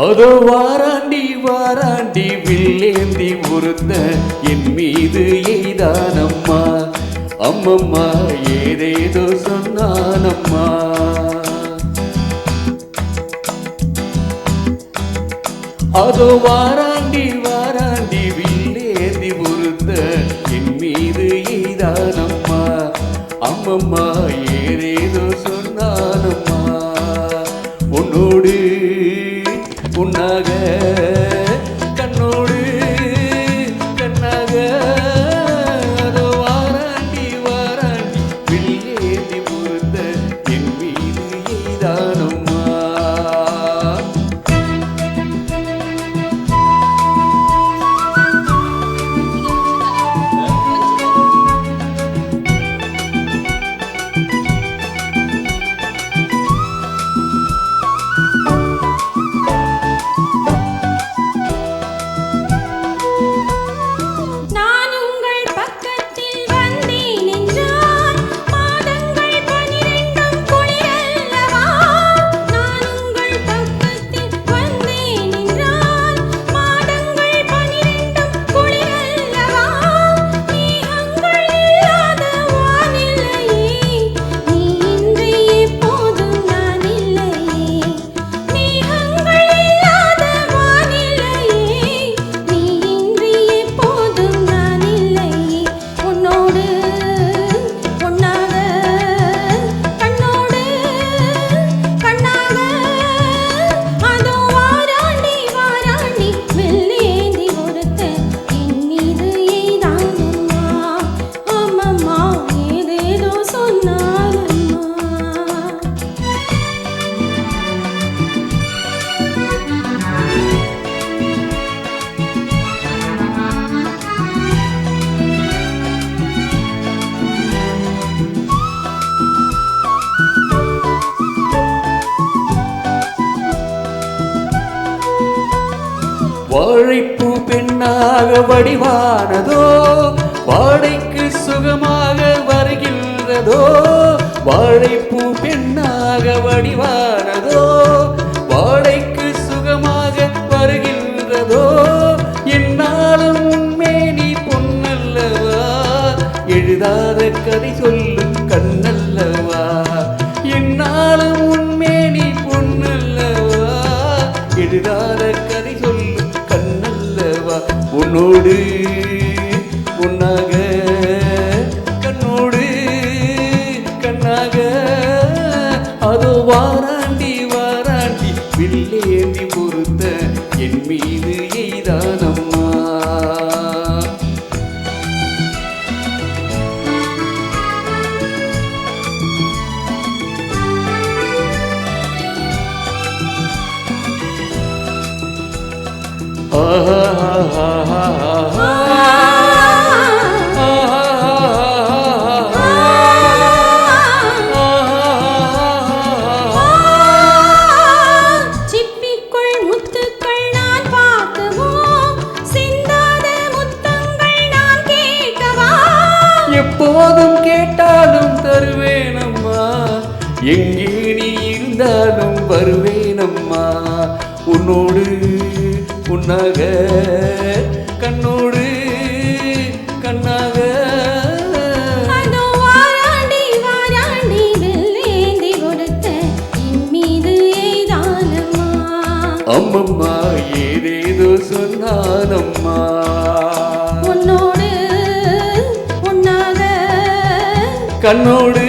அதோ வாராண்டி வாராண்டி வில்லேந்தி ஒருத்த என் மீது எய்தானம்மா. அம்மம்மா ஏதேதோ சொன்னானம்மா. அதோ வாராண்டி வாராண்டி வில்லேந்தி ஒருத்த என் மீது எய்தானம்மா. அம்மம்மா ஏதேதோ சொன்னானம்மா. உன்னோடு உன்னாக கண்ணோடு கண்ணாக அதோ வாராண்டி வாராண்டி வில்லேந்தி பொறுத்த என் மீது எய்தானம்மா. வாழைப்பூ பெண்ணாக வடிவானதோ வாடைக்கு சுகமாக வருகின்றதோ. வாழைப்பூ பெண்ணாக வடிவானதோ வாடைக்கு சுகமாக வருகின்றதோ. என்னாலும் மேனி பொன்னல்லவா எழுதாத கதை சொல்லும் கண்ணல்லவா. என்னாலும் உன்மேனி பொன்னல்லவா எழுதாத கதை சொல்லும் கண்ணல்லவா. உன்னோடு உன்னாக கண்ணோடு கண்ணாக அதோ வாராண்டி வாராண்டி வில்லேந்தி பொறுத்த என் மீது எய்தானம்மா. சிப்பிக்குள் முத்துக்கள் நான் பார்க்கவோ சிந்தாத முத்தங்கள் நான் கேட்கவா. எப்போதும் கேட்டாலும் தருவேனம்மா. எங்கே நீ இருந்தாலும் வருவேனம்மா. உன்னோடு உன்னாக கண்ணோடு கண்ணாக அதோ வாராண்டி வாராண்டி வில்லேந்தி கொடுத்த என் மீது எய்தானம்மா. அம்மம்மா ஏதேதோ சொன்னானம்மா. உன்னோடு உன்னாக கண்ணோடு